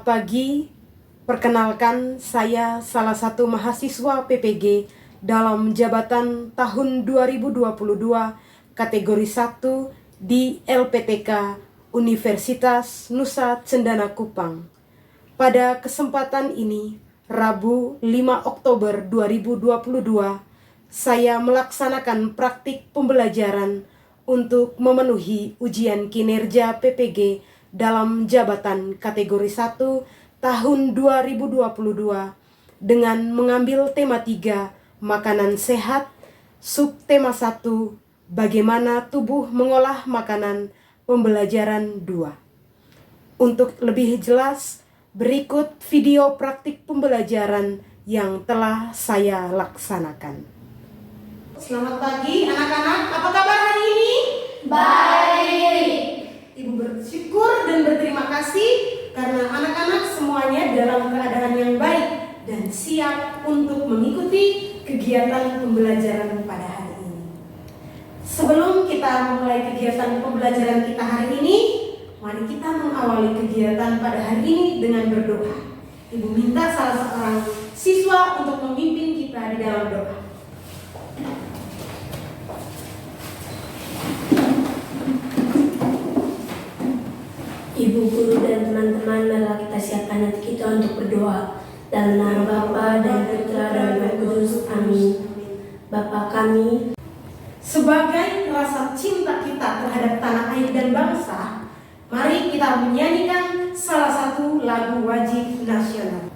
Selamat pagi, perkenalkan saya salah satu mahasiswa PPG dalam jabatan tahun 2022 kategori 1 di LPTK Universitas Nusa Cendana Kupang. Pada kesempatan ini, Rabu 5 Oktober 2022, saya melaksanakan praktik pembelajaran untuk memenuhi ujian kinerja PPG dalam jabatan kategori 1 tahun 2022 dengan mengambil tema 3 makanan sehat, subtema 1 bagaimana tubuh mengolah makanan, pembelajaran 2. Untuk lebih jelas, berikut video praktik pembelajaran yang telah saya laksanakan. Selamat pagi anak-anak, apa kabar hari ini? Baik. Ibu bersyukur dan berterima kasih karena anak-anak semuanya dalam keadaan yang baik dan siap untuk mengikuti kegiatan pembelajaran pada hari ini. Sebelum kita memulai kegiatan pembelajaran kita hari ini, mari kita mengawali kegiatan pada hari ini dengan berdoa. Ibu minta salah seorang siswa untuk memimpin kita di dalam doa. Ibu guru dan teman-teman, marilah kita siapkan hati kita untuk berdoa. Dalam nama Bapa dan Putra dan Roh Kudus. Amin. Bapa kami, Sebagai rasa cinta kita terhadap tanah air dan bangsa, mari kita menyanyikan salah satu lagu wajib nasional.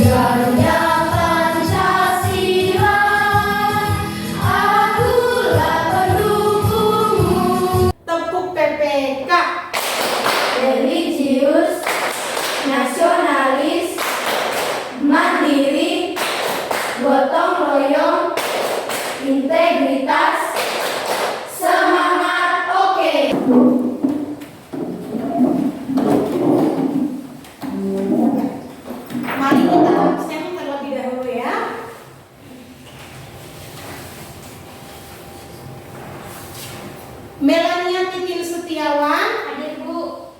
Gaya Pancasila, akulah pendukungmu. Tepuk PPK. Religius, nasionalis, mandiri, gotong royong, integritas, semangat, oke. Mari kita absen terlebih dahulu ya. Melania Titin Setiawan, Hadir Bu.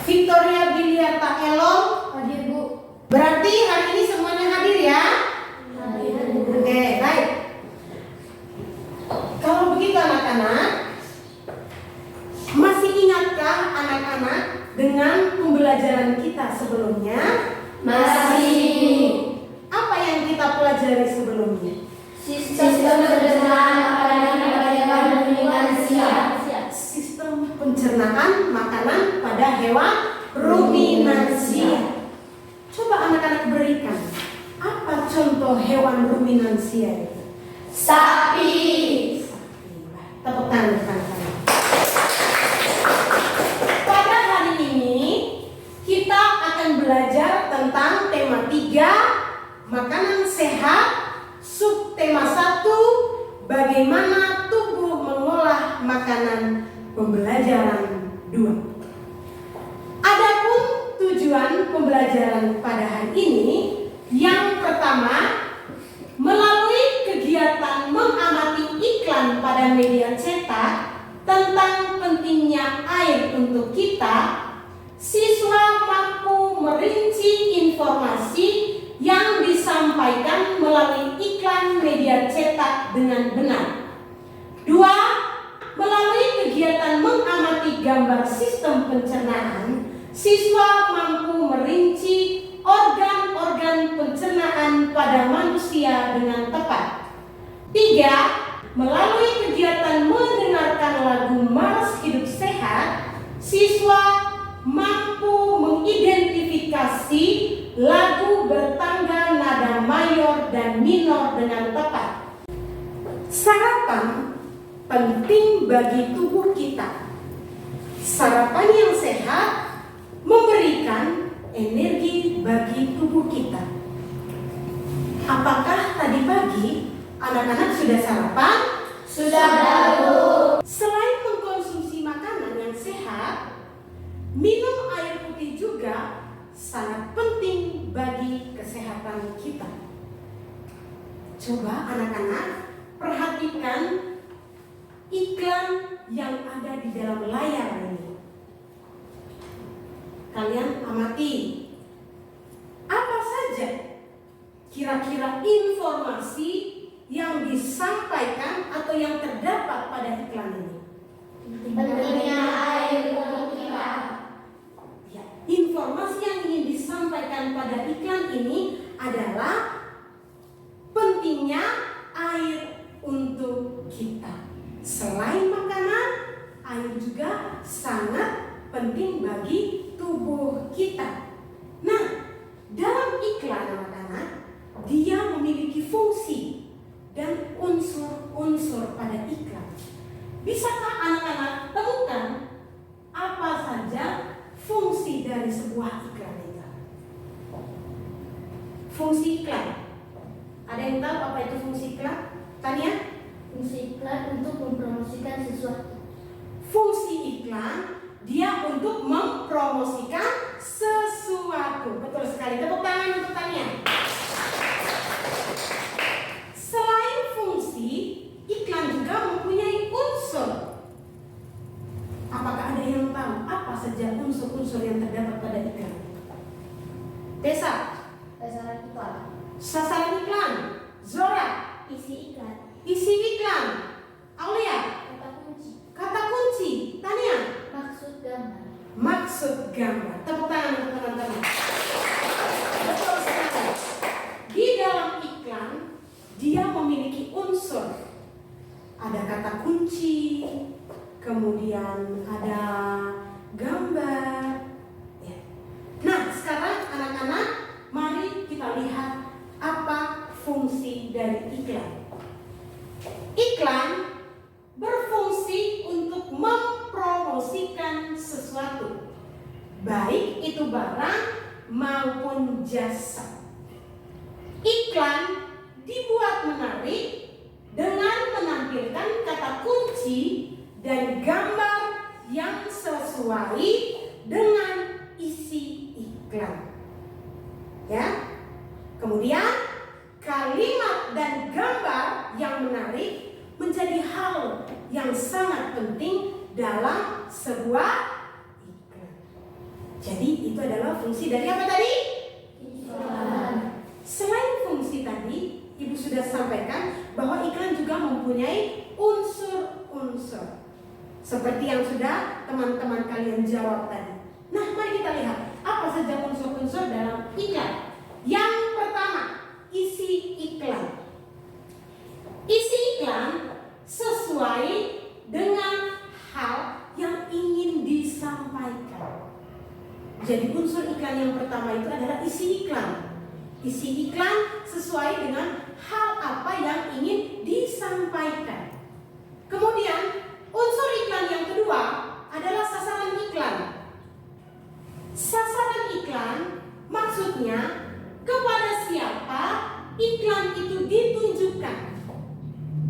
Victoria Biliarta Elong. Hadir Bu. Berarti hari ini semuanya hadir ya? Hadir. Oke, baik. Kalau begitu anak-anak, masih ingatkah anak-anak dengan pembelajaran kita sebelumnya? Masih. Apa yang kita pelajari sebelumnya? Sistem pencernaan makanan pada hewan ruminansia. Sistem pencernaan makanan pada hewan ruminansia. Coba anak-anak berikan, apa contoh hewan ruminansia itu? Sapi. Tepuk tangan rekan-rekan. Pada hari ini kita akan belajar tentang tema 3 makanan sehat, subtema 1 bagaimana tubuh mengolah makanan, pembelajaran 2. Adapun tujuan pembelajaran pada hari ini, yang pertama, melalui kegiatan mengamati iklan pada media cetak tentang pentingnya air untuk kita, siswa mampu merinci informasi yang disampaikan melalui iklan media cetak dengan benar. 2. Melalui kegiatan mengamati gambar sistem pencernaan, siswa mampu merinci organ-organ pencernaan pada manusia dengan tepat. 3. Melalui kegiatan mendengarkan lagu Mars Hidup Sehat, siswa mampu mengidentifikasi lagu bertangga nada mayor dan minor dengan tepat. Sarapan penting bagi tubuh kita. Sarapan yang sehat memberikan energi bagi tubuh kita. Apakah tadi pagi anak-anak sudah sarapan? Sudah Bu. Selain mengkonsumsi makanan yang sehat, minum air putih juga sangat penting bagi kesehatan kita. Coba anak-anak perhatikan iklan yang ada di dalam layar ini. Kalian amati. Apa saja kira-kira informasi yang disampaikan atau yang terdapat pada iklan ini? Pentingnya air untuk kita. Ya, informasi yang ingin disampaikan pada iklan ini adalah pentingnya air untuk kita. Selain makanan, air juga sangat penting bagi tubuh kita. Nah, dalam iklan anak-anak, dia memiliki fungsi dan unsur-unsur pada iklan. Bisakah anak-anak temukan apa saja fungsi dari sebuah iklan itu? Fungsi iklan. Ada yang tahu apa itu fungsi iklan? Tania? Fungsi iklan untuk mempromosikan sesuatu. Fungsi iklan dia untuk mempromosikan sesuatu. Betul sekali. Tepuk tangan untuk Tania. Selain fungsi, iklan juga mempunyai unsur. Apakah ada yang tahu apa saja unsur-unsur yang terdapat pada iklan? Tessa? Sasaran iklan. Sasaran iklan. Zora? Isi iklan. Isi iklan. Aulia? Kata kunci. Kata kunci. Tania? Maksud gambar. Maksud gambar. Tepuk tangan untuk teman-teman. Betul sekali. Di dalam iklan, dia memiliki unsur. Ada kata kunci, kemudian ada gambar. Ya. Nah, sekarang anak-anak, mari kita lihat apa fungsi dari iklan. Iklan berfungsi untuk mempromosikan sesuatu, baik itu barang maupun jasa. Iklan dibuat menarik dengan menampilkan kata kunci dan gambar yang sesuai dengan isi iklan. Ya. Kemudian kalimat dan gambar yang menarik menjadi hal yang sangat penting dalam sebuah iklan. Jadi itu adalah fungsi dari apa tadi? Iklan. Selain fungsi tadi, Ibu sudah sampaikan bahwa iklan juga mempunyai unsur-unsur. Seperti yang sudah teman-teman kalian jawab tadi. Nah, mari kita lihat apa saja unsur-unsur dalam iklan. Yang pertama, isi iklan. Isi iklan sesuai dengan hal yang ingin disampaikan. Jadi unsur iklan yang pertama itu adalah isi iklan. Isi iklan sesuai dengan hal apa yang ingin disampaikan. Kemudian unsur iklan yang kedua adalah sasaran iklan. Sasaran iklan maksudnya kepada siapa iklan itu ditunjukkan.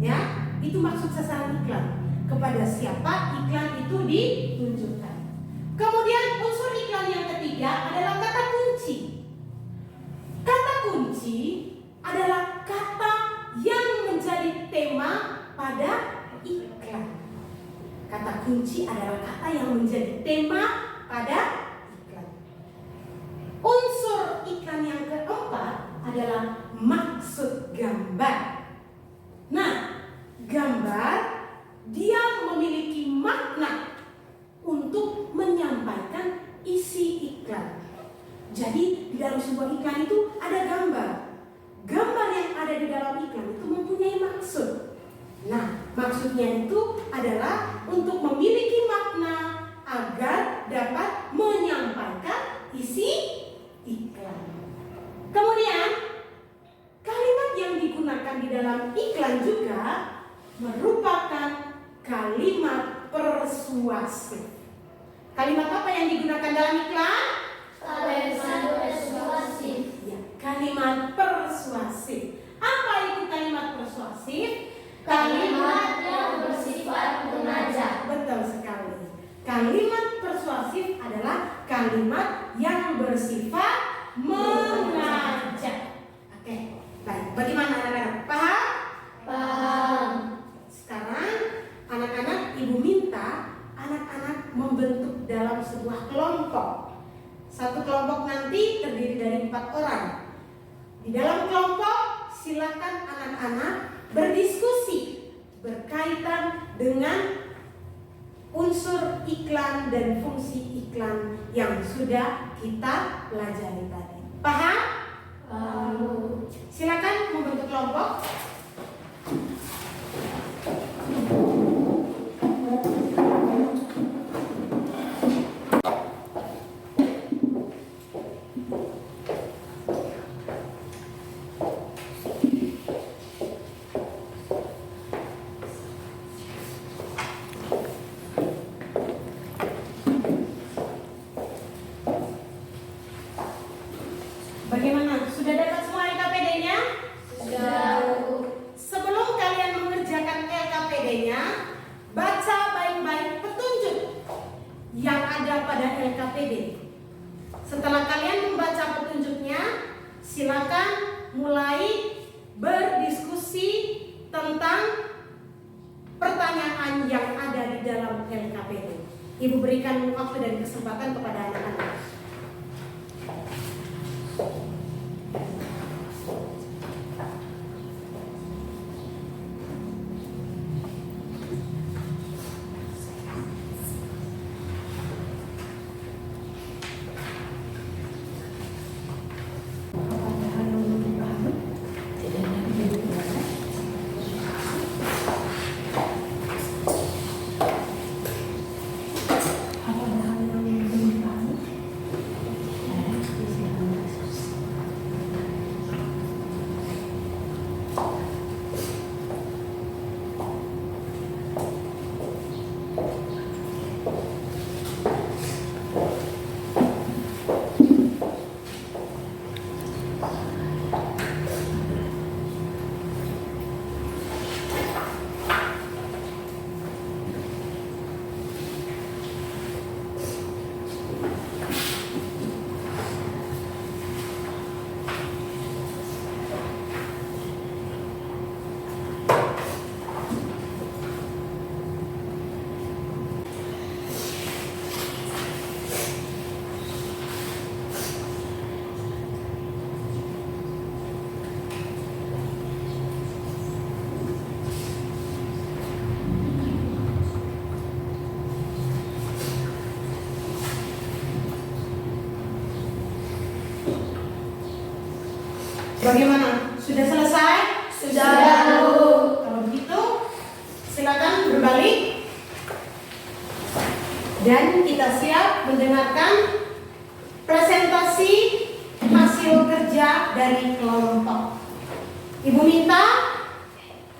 Ya, itu maksud sasaran iklan. Kepada siapa iklan itu ditunjukkan. Kemudian unsur iklan yang ketiga adalah kata kunci. Kata kunci adalah kata yang menjadi tema pada iklan. Kata kunci adalah kata yang menjadi tema pada iklan. Unsur iklan yang keempat adalah maksud gambar. Nah, gambar dia memiliki makna untuk menyampaikan isi iklan. Jadi di dalam sebuah iklan itu ada gambar. Gambar yang ada di dalam iklan itu mempunyai maksud. Nah, maksudnya itu adalah untuk memiliki makna agar dapat menyampaikan isi iklan. Kemudian, kalimat yang digunakan di dalam iklan juga merupakan kalimat persuasif. Kalimat apa yang digunakan dalam iklan? Kalimat persuasif. Ya, kalimat persuasif. Apa itu kalimat persuasif? Kalimat yang bersifat mengajak. Betul sekali. Kalimat persuasif adalah kalimat yang bersifat mengajak. Oke, baik. Bagaimana anak-anak? Paham? anak-anak membentuk dalam sebuah kelompok. Satu kelompok nanti terdiri dari 4 orang. Di dalam kelompok silakan anak-anak berdiskusi berkaitan dengan unsur iklan dan fungsi iklan yang sudah kita pelajari tadi. Paham? Silakan membentuk kelompok. Bagaimana? Sudah dapat semua LKPD-nya? Sudah. Sebelum kalian mengerjakan LKPD-nya, baca baik-baik petunjuk yang ada pada LKPD. Setelah kalian membaca petunjuknya, silakan mulai berdiskusi tentang pertanyaan yang ada di dalam LKPD. Ibu berikan waktu dan kesempatan kepada anak-anak. Bagaimana? Sudah selesai? Sudah, Bu. Kalau begitu, silakan berbalik. Dan kita siap mendengarkan presentasi hasil kerja dari kelompok. Ibu minta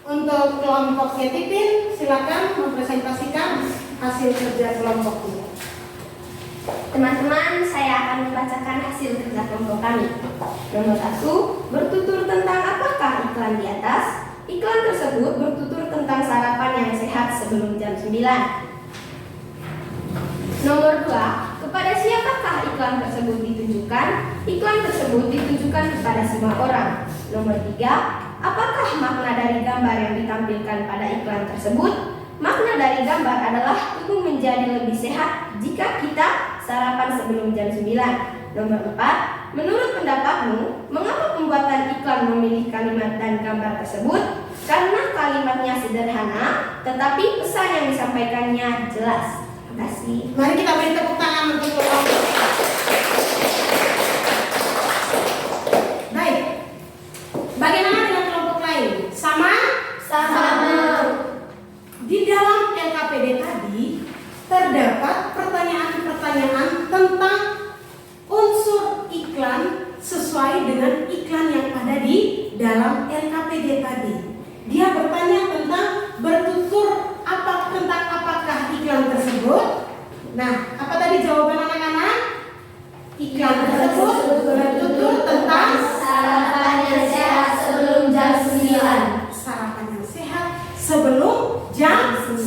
untuk kelompoknya Tipin, silakan mempresentasikan hasil kerja kelompoknya. Teman-teman, saya akan membacakan hasil kerja kelompok kami. Nomor 1, bertutur tentang apakah iklan di atas. Iklan tersebut bertutur tentang sarapan yang sehat sebelum jam 9. Nomor 2, kepada siapakah iklan tersebut ditujukan? Iklan tersebut ditujukan kepada semua orang. Nomor 3, apakah makna dari gambar yang ditampilkan pada iklan tersebut? Makna dari gambar adalah tubuh menjadi lebih sehat jika kita sarapan sebelum jam 9. Nomor 4, menurut pendapatmu, mengapa pembuatan iklan memilih kalimat dan gambar tersebut? Karena kalimatnya sederhana, tetapi pesan yang disampaikannya jelas. Terima kasih. Mari kita beri tepuk tangan untuk kelompok. Baik. Bagaimana dengan kelompok lain? Sama? Sama. Di dalam LKPD tadi terdapat pertanyaan-pertanyaan tentang unsur iklan sesuai dengan iklan yang ada di dalam LKPD tadi. Dia bertanya tentang bertutur tentang apakah iklan tersebut. Nah, apa tadi jawaban anak-anak? Iklan tersebut bertutur tentang Sarapan yang sehat sebelum jam 9. sarapan yang sehat sebelum jam 9.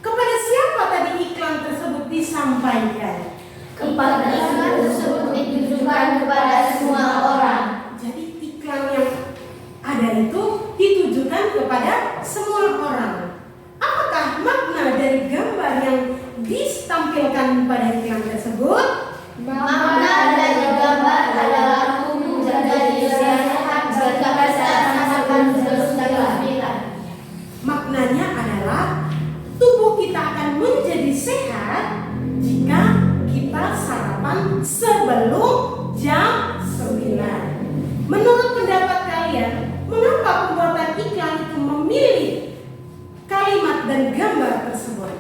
Kepada siapa tadi iklan tersebut disampaikan? Kepada iklan tersebut ditujukan kepada semua orang. Jadi iklan yang ada itu ditujukan kepada semua orang. Apakah makna dari gambar yang ditampilkan pada iklan tersebut? Makna dari gambar adalah tubuh menjadi sehat jika kesehatan akan terus dilakukan. Maknanya adalah tubuh kita akan menjadi sehat jika kita sarapan sebelum jam 9. Menurut pendapat kalian, mengapa pembuatan iklan itu memilih kalimat dan gambar tersebut?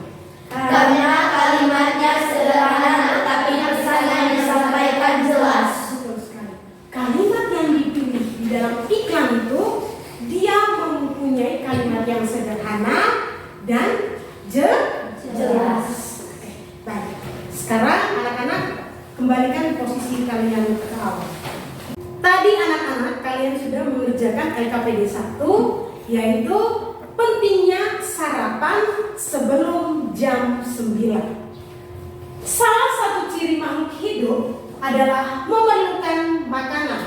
Karena kalimatnya sederhana tetapi pesan yang disampaikan jelas. Betul sekali. Kalimat yang dipilih di dalam iklan itu, dia mempunyai kalimat yang sederhana dan jelas. Oke, baik. Sekarang anak-anak kembalikan posisi kalian ke awal. Tadi anak-anak kalian sudah mengerjakan LKPD 1, yaitu pentingnya sarapan sebelum jam 9. Salah satu ciri makhluk hidup adalah memerlukan makanan.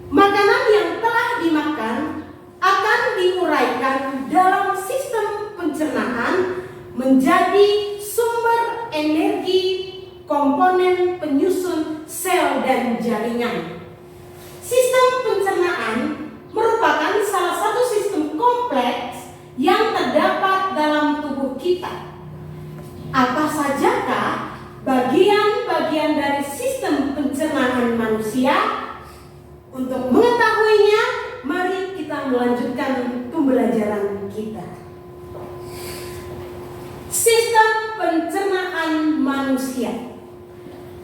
Makanan yang telah dimakan akan diuraikan dalam sistem pencernaan menjadi sumber energi komponen penyusun sel dan jaringan. Sistem pencernaan merupakan salah satu sistem kompleks yang terdapat dalam tubuh kita. Apa sajakah bagian-bagian dari sistem pencernaan manusia? Untuk mengetahuinya, mari kita melanjutkan pembelajaran kita. Sistem pencernaan manusia.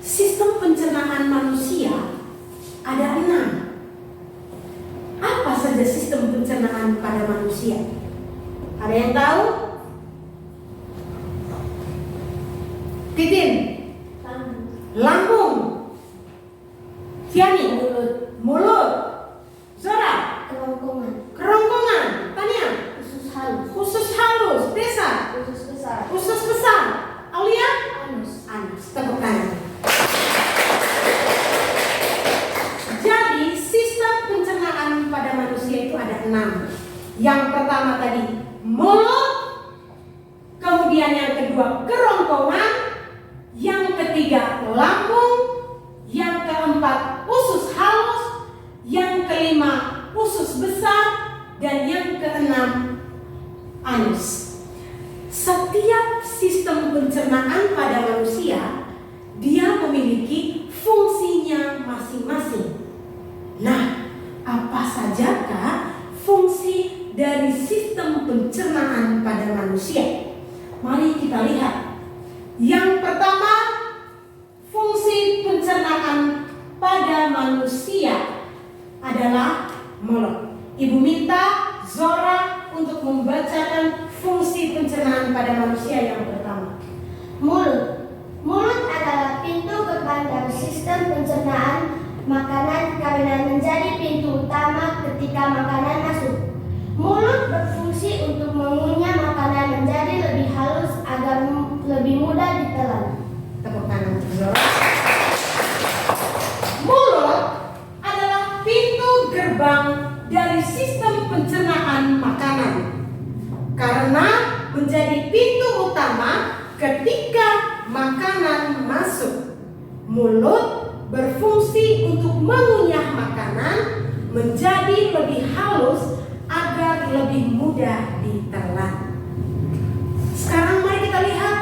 Sistem pencernaan manusia ada 6. Apa saja sistem pencernaan pada manusia? Ada yang tahu? Titin? Lambung. Tiani? Mulut. Zora? Kerongkongan. Tania? Usus halus. Desa? Usus besar. Aulia? Anus. Tepuk tangan. Jadi sistem pencernaan pada manusia itu ada 6. Yang pertama tadi mulut, kemudian yang kedua kerongkongan, yang ketiga lambung, yang keempat usus halus, yang kelima usus besar, dan yang keenam anus. Setiap sistem pencernaan pada manusia, dia memiliki fungsinya masing-masing. Nah, apa sajakah fungsi dari sistem pencernaan pada manusia? Mari kita lihat. Yang pertama, fungsi pencernaan pada manusia adalah mulut. Ibu minta Zora untuk membacakan fungsi pencernaan pada manusia yang pertama. Mulut. Mulut adalah pintu gerbang dari sistem pencernaan makanan karena menjadi pintu utama ketika makanan masuk. Mulut berfungsi untuk mengunyah makanan menjadi lebih halus agar lebih mudah ditelan. Tepuk tangan Zora. Mulut adalah pintu gerbang dari sistem pencernaan makanan karena menjadi pintu utama ketika makanan masuk. Mulut berfungsi untuk mengunyah makanan menjadi lebih halus agar lebih mudah ditelan. Sekarang mari kita lihat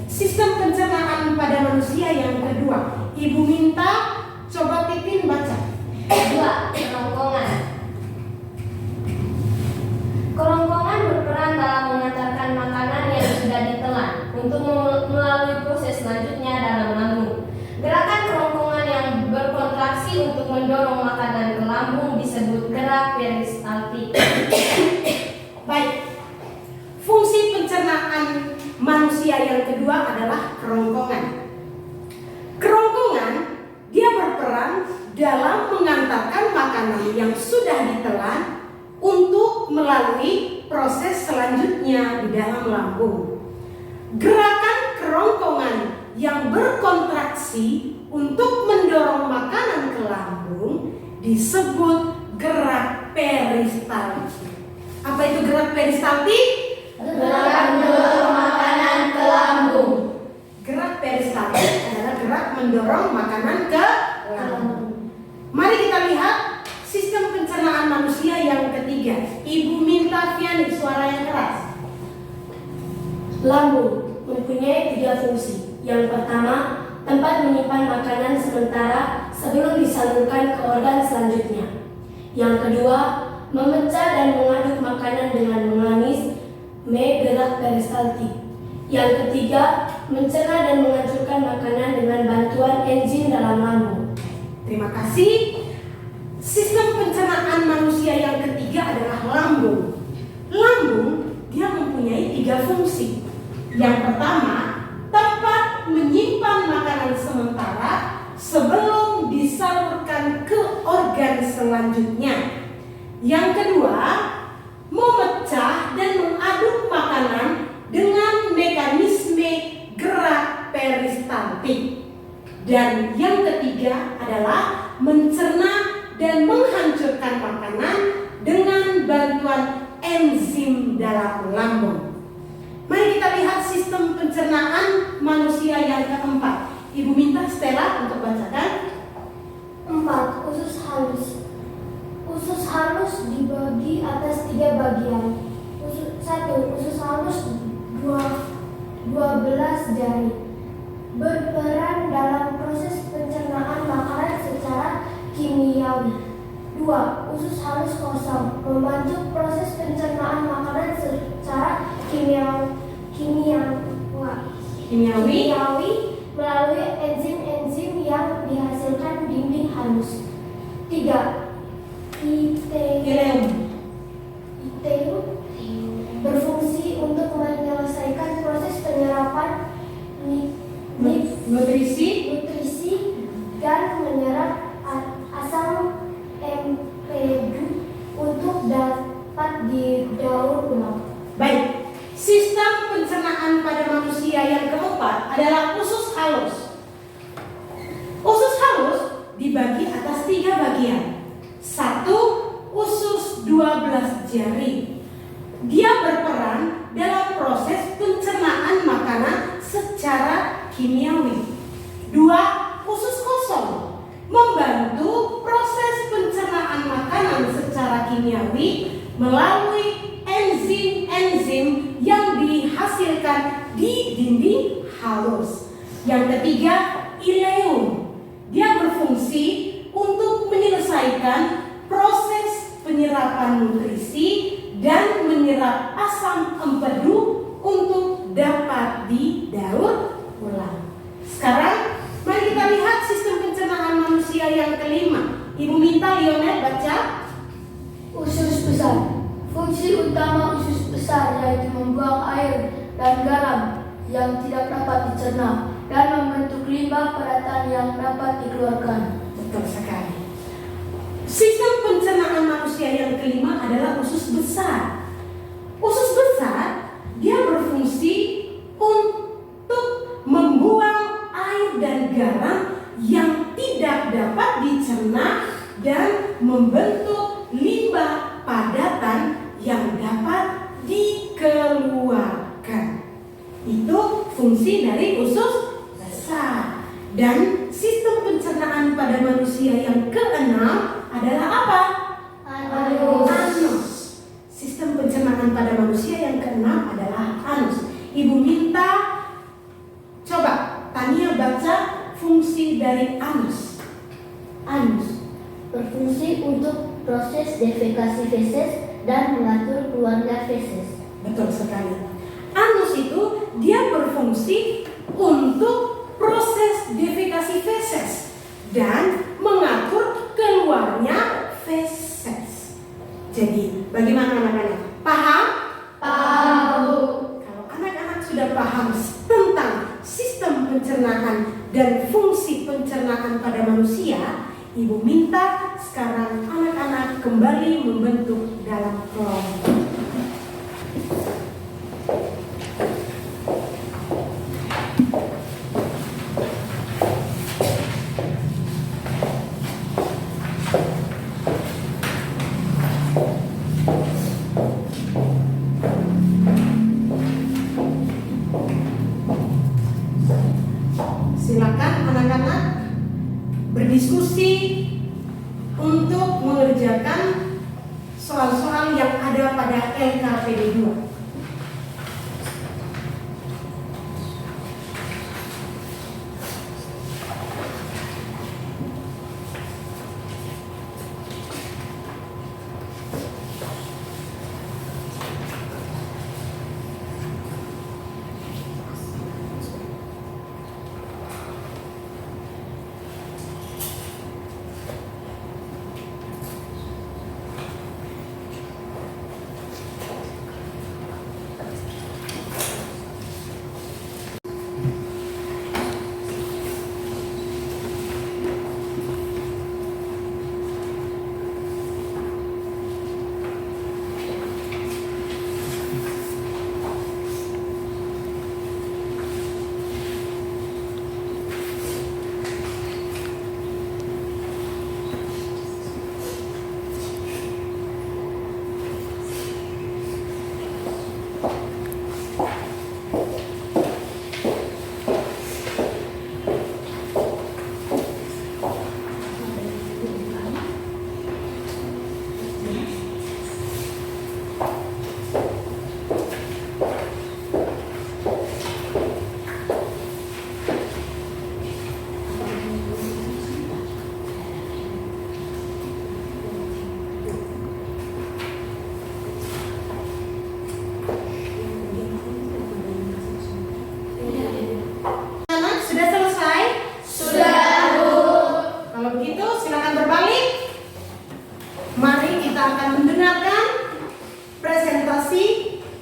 sistem pencernaan pada manusia yang kedua. Ibu minta coba Titin baca. 2. Kerongkongan. Kerongkongan berperan dalam mengantarkan makanan yang sudah ditelan untuk melalui proses selanjutnya dalam lambung. Gerakan kerongkongan yang berkontraksi untuk mendorong makanan ke lambung disebut gerak peristaltik. Baik. Fungsi pencernaan manusia yang kedua adalah kerongkongan. Kerongkongan dia berperan dalam mengantarkan makanan yang sudah ditelan untuk melalui proses selanjutnya di dalam lambung. Gerakan kerongkongan yang berkontraksi untuk mendorong makanan ke lambung disebut gerak peristaltik. Apa itu gerak peristaltik? Gerak mendorong makanan mendorong makanan ke lambung. Mari kita lihat sistem pencernaan manusia yang ketiga. Ibu minta Viani suara yang keras. Lambung mempunyai 3 fungsi. Yang pertama, tempat menyimpan makanan sementara sebelum disalurkan ke organ selanjutnya. Yang kedua, memecah dan mengaduk makanan dengan menganis, gerak peristaltik. Yang ketiga, mencerna dan menghancurkan makanan dengan bantuan enzim dalam lambung. Terima kasih. Sistem pencernaan manusia yang ketiga adalah lambung. Lambung dia mempunyai 3 fungsi. Yang pertama, tempat menyimpan makanan sementara sebelum disalurkan ke organ selanjutnya. Yang kedua, memecah dan mengaduk makanan dengan mekanisme gerak peristaltik. Dan yang ketiga adalah mencerna dan menghancurkan makanan dengan bantuan enzim dalam lambung. Mari kita lihat sistem pencernaan manusia yang keempat. Ibu minta Stella untuk bacakan. 4. Usus halus. Usus halus dibagi atas 3 bagian. 1. Usus halus 12 jari. Berperan dalam proses pencernaan makanan secara kimiawi. 2. Usus halus kosong membantu proses pencernaan makanan secara kimiawi melalui enzim-enzim yang dihasilkan dinding halus. 3. Ileum berfungsi untuk menyelesaikan proses penyerapan Nutrisi dan menyerap asam empedu untuk dapat didaur ulang. Baik, sistem pencernaan pada manusia yang keempat adalah usus halus. Usus halus dibagi atas 3 bagian. 1. Usus 12 jari. Dia berperan dalam proses pencernaan makanan secara kimiawi. 2. Usus kosong membantu proses pencernaan makanan secara kimiawi melalui enzim-enzim yang dihasilkan di dinding halus. Yang ketiga, ileum. Dia berfungsi untuk menyelesaikan proses penyerapan nutrisi dan menyerap asam empedu untuk dapat didaur ulang. Sekarang, mari kita lihat sistem pencernaan manusia yang kelima. Ibu minta Lionel baca. Usus besar. Fungsi utama usus besar yaitu membuang air dan garam yang tidak dapat dicerna dan membentuk limbah padatan yang dapat dikeluarkan. Betul sekali. Sistem pencernaan manusia yang kelima adalah usus besar. Usus besar dia berfungsi untuk membuang air dan garam yang tidak dapat dicerna dan membentuk limbah padatan yang dapat dikeluarkan. Itu fungsi dari usus besar. Dan sistem pencernaan pada manusia yang keenam adalah apa? Anus. Sistem pencernaan pada manusia yang keenam adalah anus. Ibu minta coba Tania baca fungsi dari anus. Anus Berfungsi untuk proses defekasi feses dan mengatur keluarga feses. betul sekali. Anus itu dia berfungsi untuk proses defekasi feses dan mengatur keluarnya feses. Jadi, bagaimana anak-anak? Paham? Kalau anak-anak sudah paham tentang sistem pencernaan dan fungsi pencernaan pada manusia, Ibu minta sekarang anak-anak kembali membentuk dalam kelompok. Silakan anak-anak berdiskusi untuk mengerjakan soal-soal yang ada pada LKPD 2.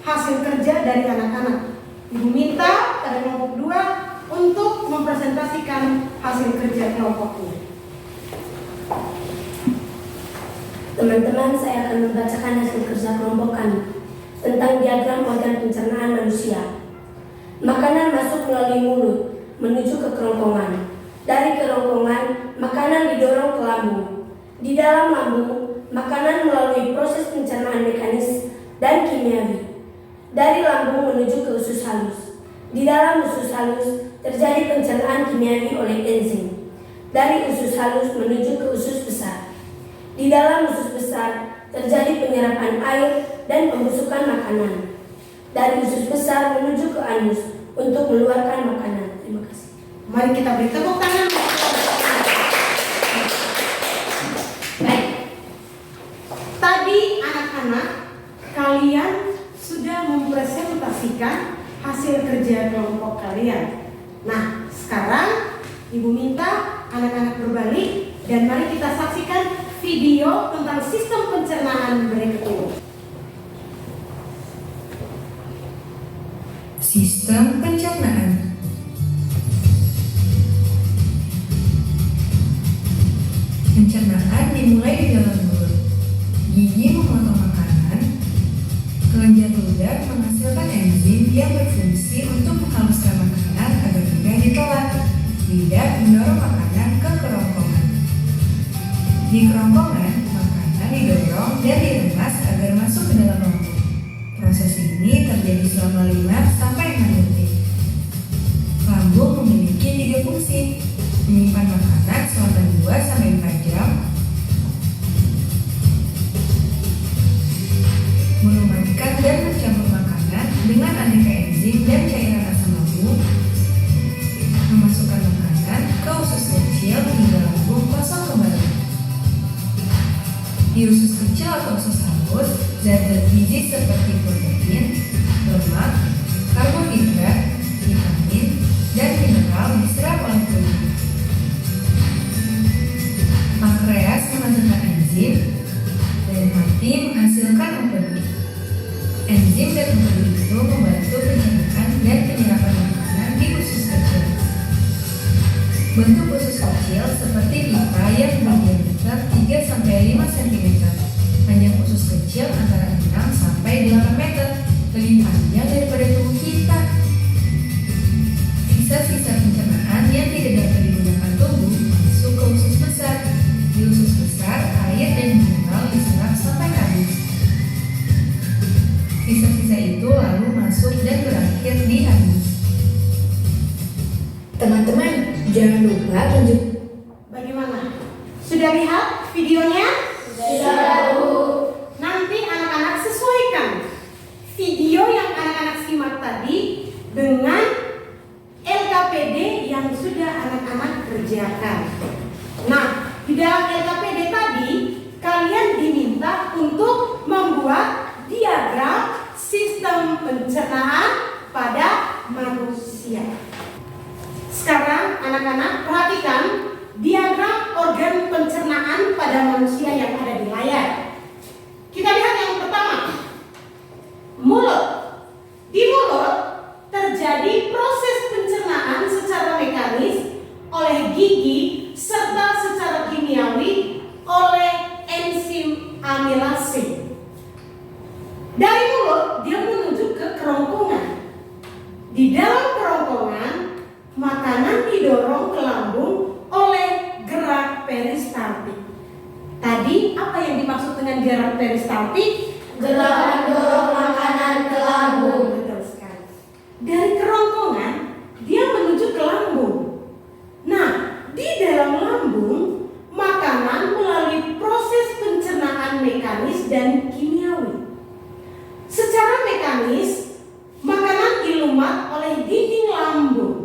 Hasil kerja dari anak-anak. Ibu minta pada kelompok 2 untuk mempresentasikan hasil kerja kelompoknya. Teman-teman, saya akan membacakan hasil kerja kelompok kami tentang diagram organ pencernaan manusia. Makanan masuk melalui mulut menuju ke kerongkongan. Dari kerongkongan, makanan didorong ke lambung. Di dalam lambung, makanan melalui proses pencernaan mekanis dan kimiawi. Dari lambung menuju ke usus halus. Di dalam usus halus terjadi pencernaan kimiawi oleh enzim. Dari usus halus menuju ke usus besar. Di dalam usus besar terjadi penyerapan air dan pembusukan makanan. Dari usus besar menuju ke anus untuk mengeluarkan makanan. Terima kasih. Mari kita beri tepuk tangan. Baik. Tadi anak-anak, kalian sudah mempresentasikan hasil kerja kelompok kalian. Nah, sekarang Ibu minta anak-anak berbalik dan mari kita saksikan video tentang sistem pencernaan berikut ini. Sistem pencernaan. Pencernaan dimulai di dalam mulut. Gigi memotong makanan. Kelenjar ludah menghasilkan enzim yang berfungsi untuk menghaluskan makanan agar mudah ditolak. Lidah mendorong makanan ke kerongkongan. Di kerongkongan, makanan didorong dan diremas agar masuk ke dalam lambung. Proses ini terjadi selama 5-6 detik. Lambung memiliki 3 fungsi: menyimpan makanan selama 2-4 jam, melumatkan dan mencampur makanan dengan aneka enzim dan cairan asam lambung, memasukkan makanan ke usus kecil hingga lambung kosong kembali. Di usus kecil atau usus halus, zat-zat gizi seperti protein, lemak, karbohidrat, vitamin, dan mineral diserap oleh tubuh. Pankreas menghasilkan enzim dan hati menghasilkan empedu. Enzim dan empedu itu membantu pencernaan dan penyerapan makanan di usus kecil. Bentuk usus kecil seperti pipa yang berdiameter 3-5 cm. Panjang usus kecil antara 6-8 meter, lebih panjang daripada tubuh kita. Sisa-sisa pencernaan yang tidak dapat digunakan tubuh masuk ke usus besar. Di usus besar, air dan mineral diserap sampai habis. Sisa-sisa itu lalu masuk dan berakhir di anus. Teman-teman, jangan lupa tunjuk. Bagaimana videonya? Sudah, Bu. Nanti anak-anak sesuaikan video yang anak-anak simak tadi dengan LKPD yang sudah anak-anak kerjakan. Nah, di dalam LKPD tadi kalian diminta untuk membuat diagram sistem pencernaan pada manusia. Sekarang anak-anak perhatikan diagram organ pencernaan pada manusia yang ada di layar. Kita lihat yang pertama, mulut. Di mulut terjadi proses pencernaan secara mekanis oleh gigi serta secara kimiawi oleh enzim amilase. Dari mulut dia menuju ke kerongkongan. Di dalam kerongkongan makanan didorong ke lambung oleh gerak peristaltik. Tadi apa yang dimaksud dengan gerak peristaltik? Gerak mendorong makanan ke lambung. Betul sekali. Dari kerongkongan dia menuju ke lambung. Nah, di dalam lambung makanan melalui proses pencernaan mekanis dan kimiawi. Secara mekanis makanan dilumat oleh dinding lambung.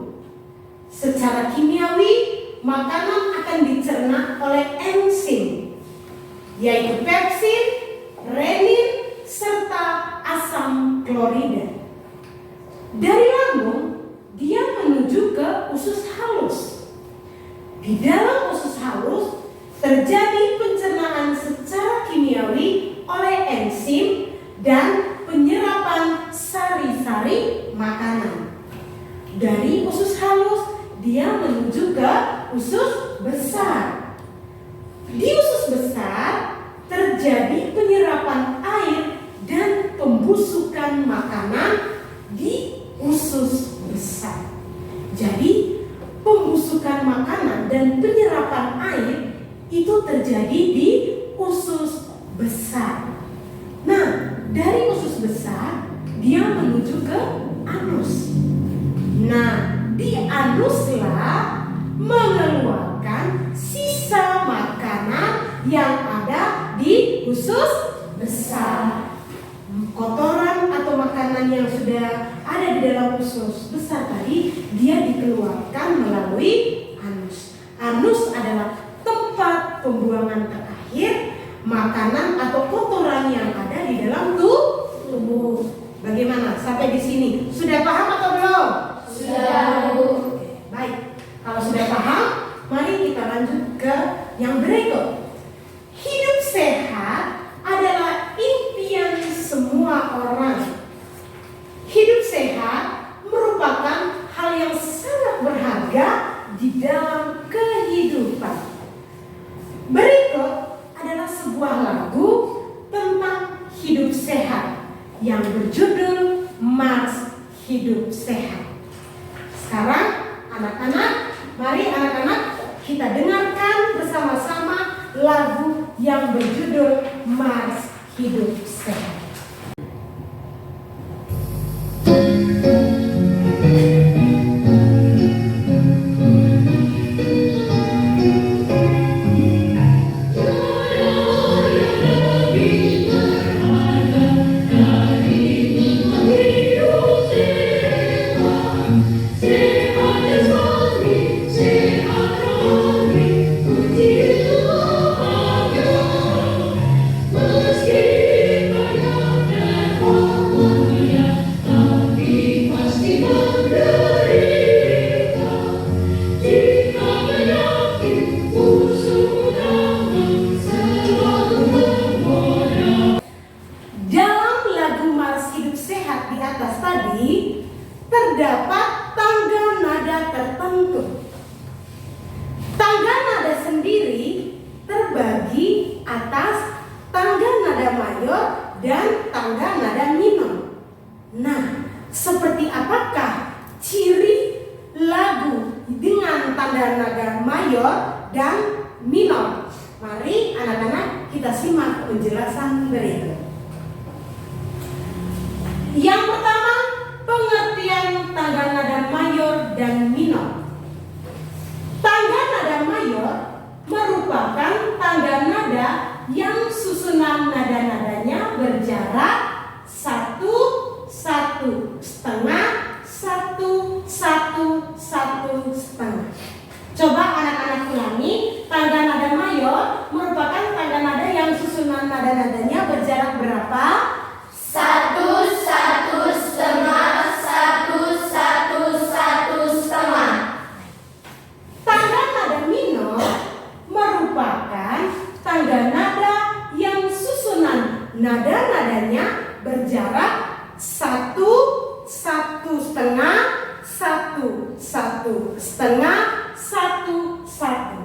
Secara kimiawi makanan akan dicerna oleh enzim, yaitu pepsin, renin, serta asam klorida. Dari lambung, dia menuju ke usus halus. Di dalam usus halus, terjadi pencernaan secara kimiawi oleh enzim dan penyerapan sari-sari makanan. Dari usus halus, dia menuju ke usus besar. Di usus besar terjadi penyerapan air dan pembusukan makanan di usus besar. Jadi pembusukan makanan dan penyerapan air itu terjadi di usus besar. Nah, dari usus besar dia menuju ke anus. Nah, di anuslah mengeluarkan sisa makanan yang ada di usus besar. Kotoran atau makanan yang sudah ada di dalam usus besar tadi dia dikeluarkan melalui anus. Anus adalah tempat pembuangan terakhir makanan atau kotoran yang ada di dalam tubuh. Bagaimana? Sampai di sini sudah paham atau belum? Sudah, Bu. Baik, kalau sudah paham, mari kita lanjut ke yang berikut. Hidup sehat adalah impian semua orang. Hidup sehat merupakan hal yang sangat berharga di dalam kehidupan. Berikut adalah sebuah lagu tentang hidup sehat yang berjudul Mars Hidup Sehat. Sekarang anak-anak, mari anak-anak kita dengarkan bersama-sama lagu yang berjudul Mars Hidup Sehat. Terdapat tangga nada tertentu. Tangga nada sendiri terbagi atas tangga nada mayor dan tangga nada minor. Nah, seperti apakah ciri lagu dengan tangga nada mayor dan minor? Mari anak-anak kita simak penjelasan berikut. Yang pertama, pengertian tangga nada mayor dan minor. Tangga nada mayor merupakan tangga nada 1, 1,5. Coba anak-anak ulangi, tangga nada mayor merupakan tangga nada yang susunan nada-nadanya berjarak berapa? 1, 1,5, 1, 1, 1,5. Tangga nada minor merupakan tangga nada yang susunan nada-nadanya berjarak 1, 1,5, 1, 1,5, 1, 1.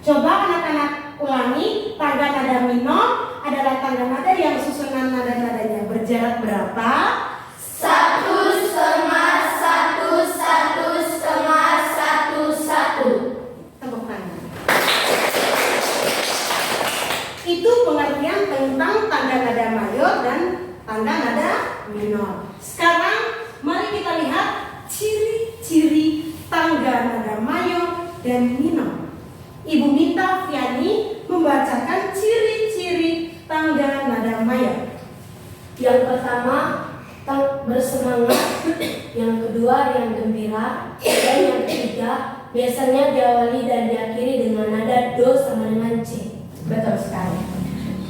Coba anak-anak ulangi, tangga nada minor adalah tangga nada yang susunan nada-nadanya berjarak berapa? 1,5, 1, 1,5, 1, 1. Tepuk tangan. Itu pengertian tentang tangga nada mayor dan tangga nada minor. Sekarang mari kita lihat ciri-ciri tangga nada mayor dan minor. Ibu minta Viani membacakan ciri-ciri tangga nada mayor. Yang pertama, bersemangat. Yang kedua, yang gembira. Dan yang ketiga, biasanya diawali dan diakhiri dengan nada do sama dengan C. Betul sekali.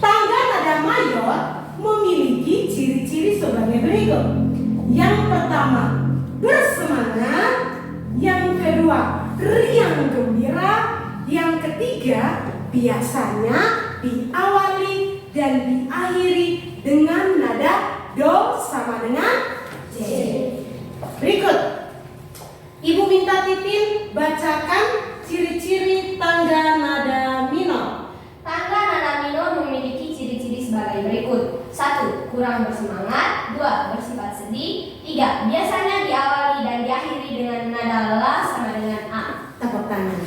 Tangga nada mayor memiliki ciri-ciri sebagai berikut. Yang pertama, bersemangat. Yang kedua, riang gembira. Yang ketiga, biasanya diawali dan diakhiri dengan nada do sama dengan C. Berikut, Ibu minta Titin bacakan ciri-ciri tangga nada minor. Tangga nada minor memiliki ciri-ciri sebagai berikut. 1. Kurang bersemangat. 2. Bersifat sedih. 3. Biasanya diawali dan diakhiri dengan nada la sama dengan A. Tepuk tangan.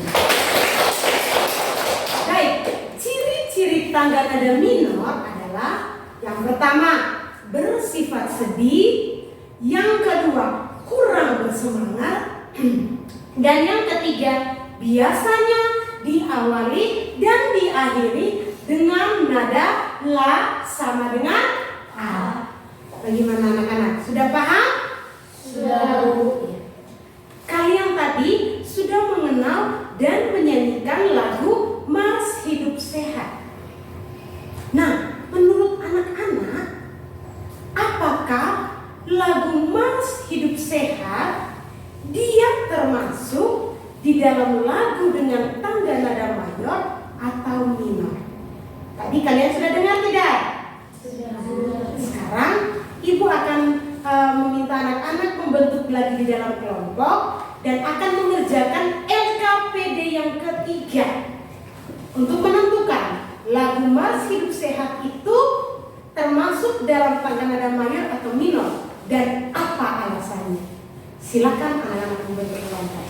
Baik, ciri-ciri tangga nada minor adalah yang pertama, bersifat sedih. Yang kedua, kurang bersemangat. Dan yang ketiga, biasanya diawali dan diakhiri dengan nada la sama dengan A. Bagaimana anak-anak? Sudah paham? Sudah. Kalian tadi sudah mengenal dan menyanyikan lagu Mars Hidup Sehat. Nah, menurut anak-anak, apakah lagu Mars Hidup Sehat dia termasuk di dalam lagu dengan tangga nada mayor atau minor? Tadi kalian sudah dengar tidak? Sekarang ibu akan meminta anak-anak membentuk lagi di dalam kelompok dan akan mengerjakan LKPD yang ketiga untuk menentukan lagu Mars Hidup Sehat itu termasuk dalam tangga nada mayor atau minor dan apa alasannya. Silakan anak-anak membentuk kelompok.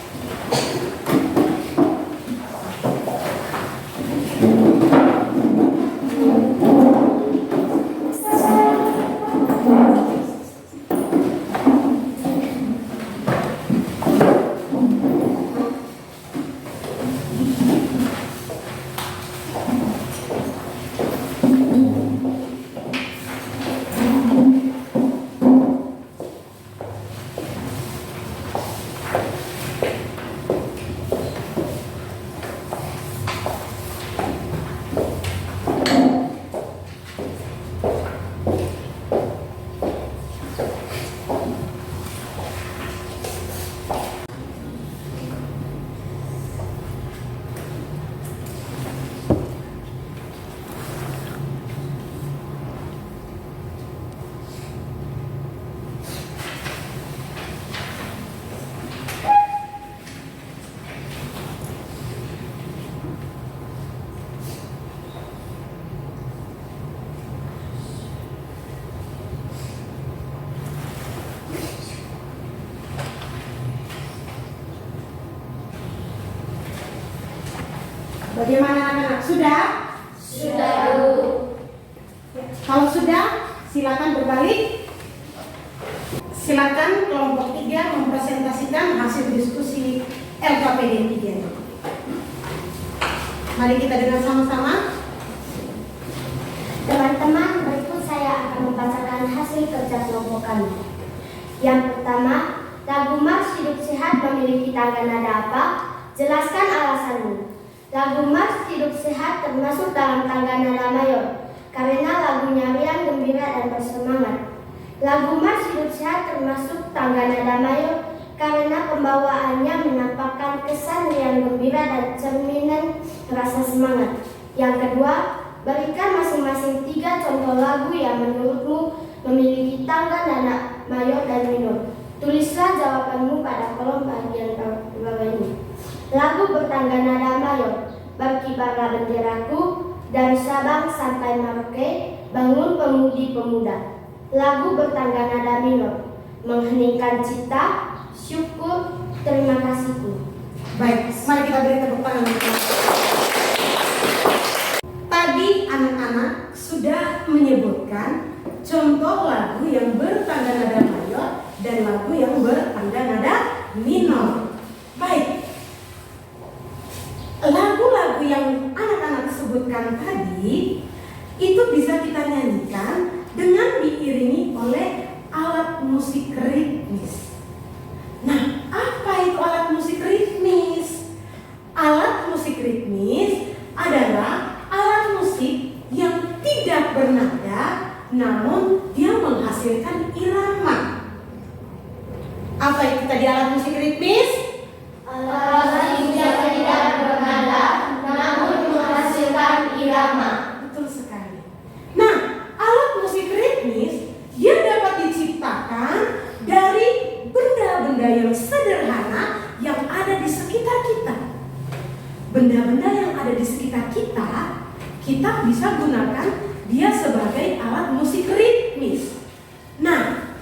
Bagaimana anak-anak? Sudah? Sudah, Bu. Kalau sudah, silakan berbalik. Silakan kelompok 3 mempresentasikan hasil diskusi LKPD 3. Mari kita dengar sama-sama. Teman-teman, berikut saya akan membacakan hasil kerja kelompok kami. Yang pertama, lagu Mars Hidup Sehat memiliki tangga nada apa? Jelaskan alasanmu. Lagu Mars Hidup Sehat termasuk dalam tangga nada mayor karena lagunya riang, gembira, dan bersemangat. Lagu Mars Hidup Sehat termasuk tangga nada mayor karena pembawaannya menampakkan kesan riang, gembira, dan cerminan rasa semangat. Yang kedua, berikan masing-masing 3 contoh lagu yang menurutmu memiliki tangga nada mayor dan minor. Tulislah jawabanmu pada kolom bagian bawah ini. Lagu bertangga nada mayor, Berkibarlah Benderaku, Dari Sabang Sampai Merauke, Bangun Pemudi Pemuda. Lagu bertangga nada minor, Mengheningkan Cita, Syukur, Terima Kasihku. Baik, mari kita beri tepuk tangan. Tadi anak-anak sudah menyebutkan contoh lagu yang bertangga nada mayor dan lagu yang bertangga nada minor. Baik, lagu-lagu yang anak-anak sebutkan tadi itu bisa kita nyanyikan dengan diiringi oleh alat musik ritmis. Nah, apa itu alat musik ritmis? Alat musik ritmis adalah alat musik yang tidak bernada, namun dia menghasilkan irama. Apa itu tadi alat musik ritmis? Alat musik yang tidak bernada, namun menghasilkan irama. Betul sekali. Nah, alat musik ritmis dia dapat diciptakan dari benda-benda yang sederhana yang ada di sekitar kita. Benda-benda yang ada di sekitar kita, kita bisa gunakan dia sebagai alat musik ritmis. Nah,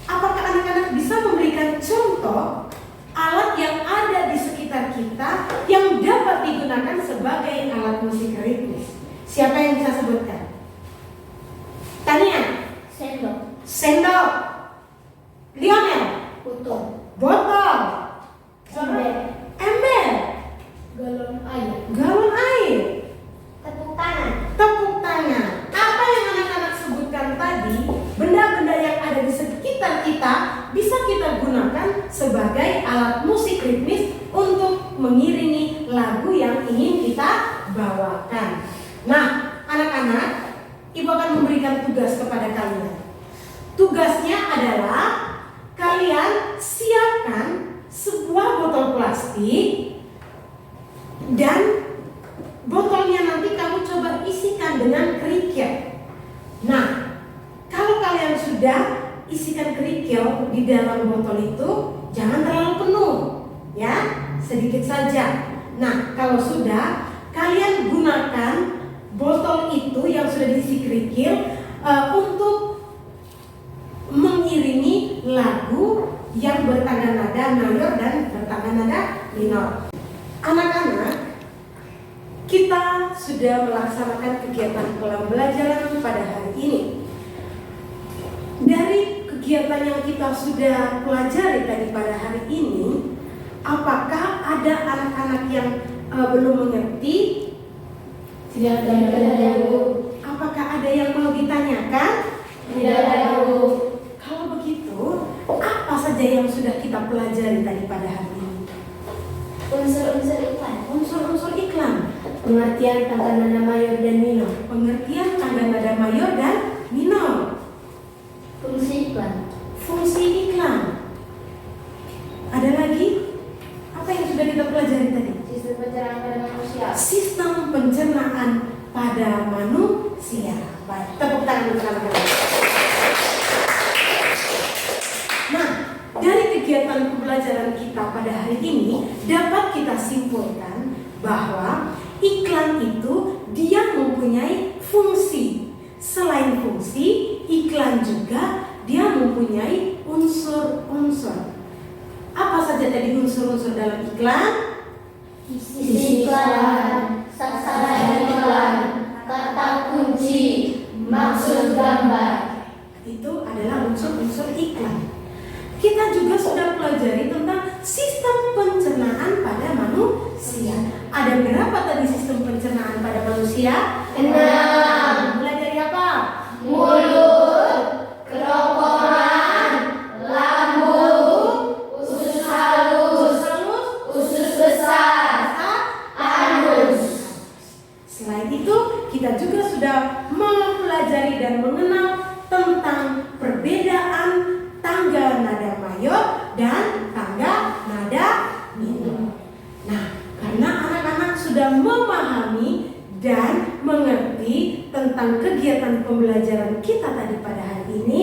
apakah anak-anak bisa memberikan contoh alat yang ada di sekitar kita yang dapat digunakan sebagai alat musik ritmis? Siapa yang bisa sebutkan? Tania. Sendok, Sendok. Lionel. Botol. Ember. Galon air. Galon air. tepuk tangan. Tepuk tangan. Apa yang anak-anak sebutkan tadi, benda-benda yang ada di sekitar kita bisa kita gunakan sebagai alat musik ritmis untuk mengiringi lagu yang ingin kita bawakan. Nah, anak-anak, Ibu akan memberikan tugas kepada kalian. Tugasnya adalah kalian siapkan sebuah botol plastik dan botolnya nanti kamu coba isikan dengan kerikil. Nah, kalau kalian sudah isikan kerikil di dalam botol itu, jangan terlalu penuh, ya, sedikit saja. Nah, kalau sudah, kalian gunakan botol itu yang sudah diisi kerikil untuk mengiringi lagu yang bertangga nada mayor dan bertangga nada minor. Anak-anak, kita sudah melaksanakan kegiatan pembelajaran pada hari ini. Dari kegiatan yang kita sudah pelajari tadi pada hari ini, apakah ada anak-anak yang belum mengerti? Tidak ada, Bu. Apakah ada yang mau ditanyakan? Tidak ada, Bu. Kalau begitu, apa saja yang sudah kita pelajari tadi pada hari ini? Unsur-unsur iklan. Unsur-unsur iklan. Pengertian tangga nada mayor dan minor. Pengertian tangga nada mayor dan minor. Fungsi iklan. Fungsi iklan. Ada lagi? Apa yang sudah kita pelajari tadi? Sistem pencernaan pada manusia. Sistem pencernaan pada manusia. Baik, tepuk tangan untuk anak-anak. Nah, dari kegiatan pembelajaran kita pada hari ini dapat kita simpulkan bahwa iklan itu dia mempunyai fungsi. Selain fungsi, iklan juga dia mempunyai unsur-unsur. Apa saja tadi unsur-unsur dalam iklan? Isi iklan, sasaran iklan, kata kunci, maksud gambar. Itu adalah unsur-unsur iklan. Kita juga sudah pelajari tentang sistem pencernaan pada manusia. Ada berapa tadi sistem pencernaan pada manusia? 6. Mulai dari apa? Mulut, kerongkongan, lambung, usus tentang kegiatan pembelajaran kita tadi pada hari ini,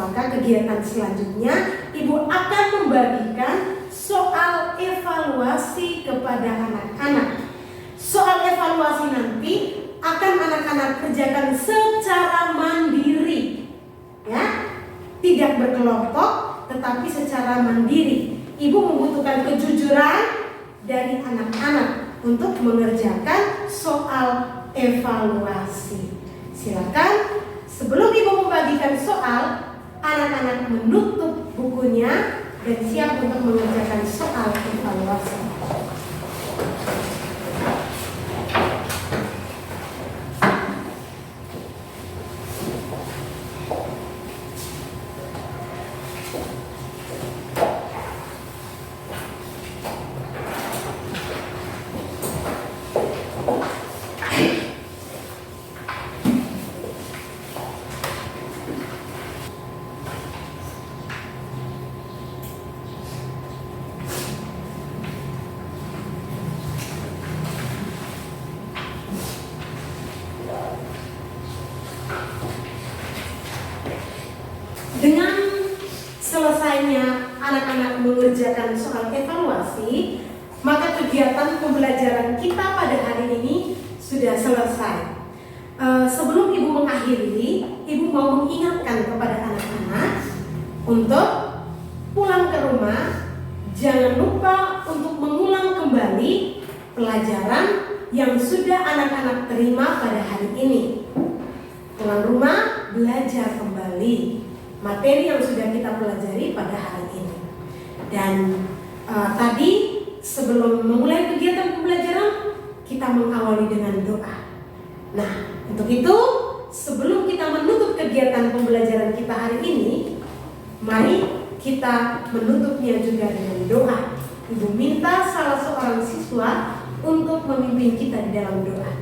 maka kegiatan selanjutnya Ibu akan membagikan soal evaluasi kepada anak-anak. Soal evaluasi nanti akan anak-anak kerjakan secara mandiri, ya, tidak berkelompok, tetapi secara mandiri. Ibu membutuhkan kejujuran dari anak-anak untuk mengerjakan soal evaluasi. Silakan sebelum Ibu membagikan soal, anak-anak menutup bukunya dan siap untuk mengerjakan soal evaluasi. Dengan selesainya anak-anak mengerjakan soal evaluasi, maka kegiatan pembelajaran kita pada hari ini sudah selesai. Sebelum Ibu mengakhiri, Ibu mau mengingatkan kepada anak-anak untuk pulang ke rumah, jangan lupa untuk mengulang kembali pelajaran yang sudah anak-anak terima pada hari ini. Pulang rumah, belajar kembali materi yang sudah kita pelajari pada hari ini. Dan tadi sebelum memulai kegiatan pembelajaran, kita mengawali dengan doa. Nah, untuk itu sebelum kita menutup kegiatan pembelajaran kita hari ini, mari kita menutupnya juga dengan doa. Ibu minta salah seorang siswa untuk memimpin kita di dalam doa.